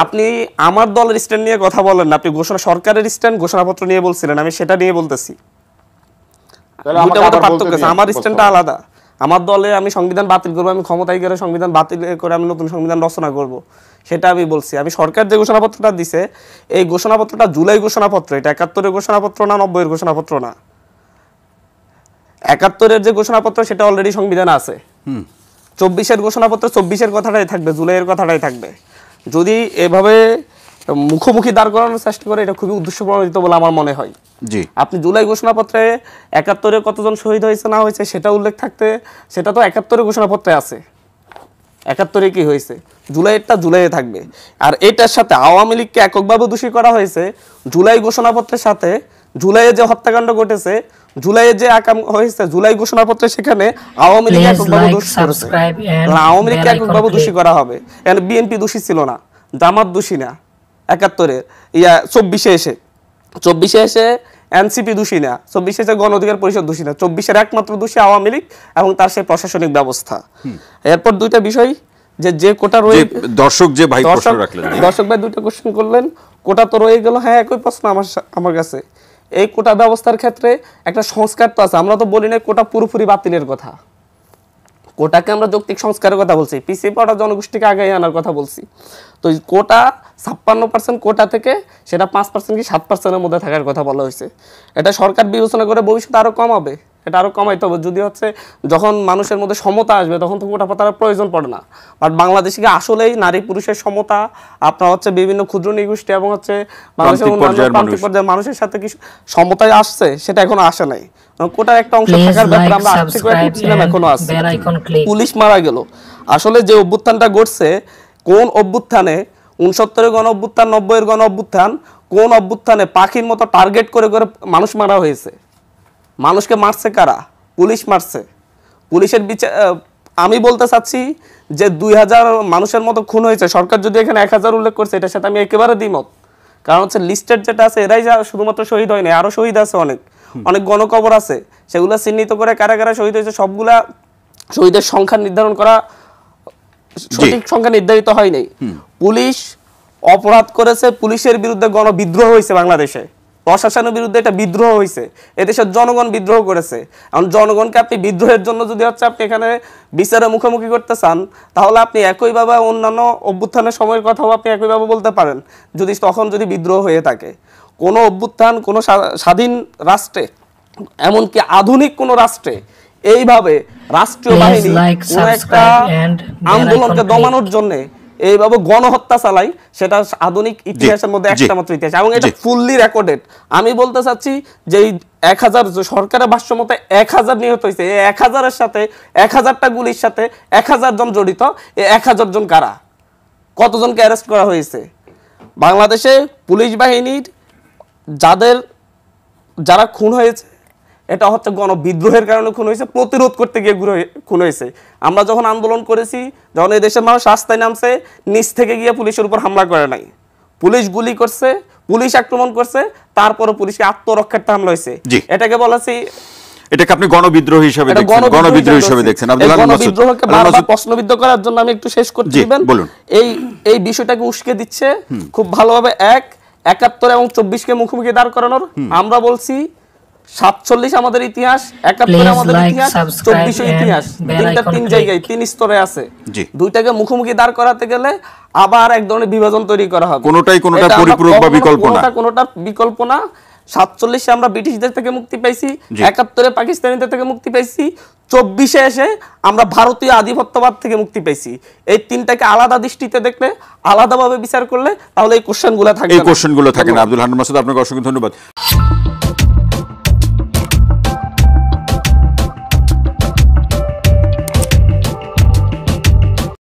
আপনি আমার দলের স্ট্যান্ড নিয়ে কথা বলেন না, আপনি ঘোষণা সরকারের স্ট্যান্ড ঘোষণাপত্র নিয়ে বলছিলেন, আমি সেটা নিয়ে বলতেছি। দুইটার মধ্যে পার্থক্য আছে। আমার স্ট্যান্ডটা আলাদা। আমার দলে আমি সংবিধান বাতিল করবো, আমি ক্ষমতায় গেলে সংবিধান বাতিল করে আমি নতুন সংবিধান রচনা করব, সেটা আমি বলছি। আমি সরকার যে ঘোষণাপত্রটা দিছে, এই ঘোষণাপত্রটা জুলাই ঘোষণাপত্র, এটা ৭১-এর ঘোষণাপত্র না, ৯০-এর ঘোষণাপত্র না। ৭১-এর যে ঘোষণাপত্র সেটা অলরেডি সংবিধান আছে। ২৪-এর ঘোষণাপত্র ২৪-এর কথাটাই থাকবে, জুলাইয়ের কথাটাই থাকবে। যদি এভাবে মুখোমুখি দাঁড় করানোর চেষ্টা করে, এটা খুবই উদ্দেশ্য প্রণোদিত বলে আমার মনে হয়। জি, আপনি জুলাই ঘোষণাপত্রে ৭১-এ কতজন শহীদ হয়েছে না হয়েছে সেটা উল্লেখ থাকতে, সেটা তো ৭১-এর ঘোষণাপত্রে আছে। ৭১-এ কি হয়েছে, জুলাইয়েরটা জুলাইয়ে থাকবে। আর এটার সাথে আওয়ামী লীগকে এককভাবে দোষী করা হয়েছে। জুলাই ঘোষণাপত্রের সাথে জুলাইয়ে যে হত্যাকাণ্ড ঘটেছে, জুলাইয়ে যে আকাম হয়েছে, জুলাই ঘোষণাপত্রে সেখানে আওয়ামী লীগ এককভাবে দোষী করেছে। আওয়ামী লীগকে এককভাবে দোষী করা হবে। এখানে বিএনপি দোষী ছিল না, জামাত দোষী না। ৭১-এ ২৪-এ এসে এনসিপি দোষী না, ২৪-এ এসে গণ অধিকার পরিষদ দোষী না, ২৪-এর একমাত্র দোষী আওয়ামী লীগ এবং তার সেই প্রশাসনিক ব্যবস্থা। এরপর দুইটা বিষয়, যে কোটা রয়ে দর্শক ভাই দুইটা কোশ্চেন করলেন, কোটা তো রয়ে গেল। হ্যাঁ, একই প্রশ্ন আমার কাছে। এই কোটা ব্যবস্থার ক্ষেত্রে একটা সংস্কার তো আছে। আমরা তো বলি না কোটা পুরোপুরি বাতিলের কথা, কোটাকে আমরা যৌক্তিক সংস্কারের কথা বলছি, পিছিয়ে পড়া জনগোষ্ঠীকে আগে আনার কথা বলছি। তো কোটা ৫৬% কোটা থেকে সেটা ৫% কি ৭%-এর মধ্যে থাকার কথা বলা হয়েছে। এটা সরকার বিবেচনা করে ভবিষ্যতে আরো কমাবে, এটা আরো কমাইতে হবে। যদি যখন মানুষের মধ্যে সমতা আসবে তখন তো কোটা পাতার প্রয়োজন পড়ে না। বাট বাংলাদেশকে আসলেই নারী পুরুষের সমতা, আপনার বিভিন্ন ক্ষুদ্র নিগোষ্ঠী এবং বাংলাদেশের প্রান্তিক পর্যায়ের মানুষের সাথে কি সমতায় আসছে, সেটা এখনো আসে নাই। কোটার একটা অংশ থাকার ব্যাপারে আমরা আর্থিক ছিলাম, এখনো আছে। পুলিশ মারা গেল, আসলে যে অভ্যুত্থানটা ঘটছে, কোন অভ্যুত্থানে ৬৯-এর গণ অভ্যুত্থান, ৯০-এর গণ অভ্যুত্থান, কোন অভ্যুত্থানে পাখির মতো টার্গেট করে করে মানুষ মারা হয়েছে? মানুষকে মারছে কারা? পুলিশ মারছে। পুলিশের বিচার আমি বলতে চাচ্ছি যে ২০০০ মানুষের মতো খুন হয়েছে, সরকার যদি এখানে ১০০০ উল্লেখ করছে, এটার সাথে আমি একেবারে দ্বিমত। কারণ লিস্টেড যেটা আছে, এরাই শুধুমাত্র শহীদ হয়নি, আরো শহীদ আছে, অনেক গণকবর আছে, সেগুলো চিহ্নিত করে কারা কারা শহীদ হয়েছে সবগুলা শহীদের সংখ্যা নির্ধারণ করা, সঠিক সংখ্যা নির্ধারিত হয় নাই। পুলিশ অপরাধ করেছে, পুলিশের বিরুদ্ধে গণবিদ্রোহ হয়েছে, বাংলাদেশে প্রশাসনের বিরুদ্ধে এটা বিদ্রোহ হয়েছে, এদেশের জনগণ বিদ্রোহ করেছে। এখন জনগণকে আপনি বিদ্রোহের জন্য যদি আপনি এখানে বিচারের মুখোমুখি করতে চান, তাহলে আপনি একইভাবে অন্যান্য অভ্যুত্থানের সময়ের কথাও আপনি একইভাবে বলতে পারেন, যদি বিদ্রোহ হয়ে থাকে। কোনো অভ্যুত্থান কোনো স্বাধীন রাষ্ট্রে, এমনকি আধুনিক কোনো রাষ্ট্রে এইভাবে রাষ্ট্রীয় বাহিনী কোনো একটা আন্দোলনকে দমানোর জন্য এইভাবে গণহত্যা চালাই, সেটা আধুনিক ইতিহাসের মধ্যে একটা মাত্র ইতিহাস, এবং এটা ফুললি রেকর্ডেড। আমি বলতে চাচ্ছি যে ১০০০ সরকারের ভাষ্য মতে ১০০০ নিহত হয়েছে, এই ১০০০-এর সাথে ১০০০টা গুলির সাথে ১০০০ জন জড়িত। এই ১০০০ জন কারা? কতজনকে অ্যারেস্ট করা হয়েছে? বাংলাদেশে পুলিশ বাহিনীর যারা খুন হয়েছে, এটা গণবিদ্রোহের কারণে খুন হয়েছে, প্রতিরোধ করতে গিয়ে খুন হয়েছে। আমরা যখন আন্দোলন করেছি, যখন এই দেশের মানুষ রাস্তায় নামছে, নিচ থেকে গিয়ে পুলিশের উপর হামলা করে নাই, পুলিশ গুলি করছে, পুলিশ আক্রমণ করছে, তারপরে পুলিশকে আত্মরক্ষার্থে হামলা হয়েছে। এটাকে বলেছি, এটাকে আপনি গণবিদ্রোহ হিসেবে দেখছেন। গণবিদ্রোহকে বারবার প্রশ্নবিদ্ধ করার জন্য আমি একটু শেষ করতে দিবেন। এই বিষয়টাকে উস্কে দিচ্ছে খুব ভালোভাবে। ৭১ এবং ২৪-কে মুখোমুখি দাঁড় করানোর। আমরা বলছি ৪৭ আমাদের ইতিহাস, ৭১ আমাদের ইতিহাস, ২৪ ইতিহাস, তিন জায়গায় ৩ স্তরে আছে। দুইটাকে মুখোমুখি দাঁড় করাতে গেলে আবার এক ধরনের বিভাজন তৈরি করা হবে। কোনোটা পরিপূরক বা বিকল্প না। ৪৭-এ আমরা ব্রিটিশদের থেকে মুক্তি পাইছি, ৭১-এ পাকিস্তানিদের থেকে মুক্তি পাইছি, ২৪-এ এসে আমরা ভারতীয় আধিপত্যবাদ থেকে মুক্তি পাইছি। এই তিনটাকে আলাদা দৃষ্টিতে দেখলে, আলাদাভাবে বিচার করলে, তাহলে এই কোশ্চেনগুলো থাকে না। আব্দুল হান্নান মাসুদ, আপনাকে অসংখ্য ধন্যবাদ।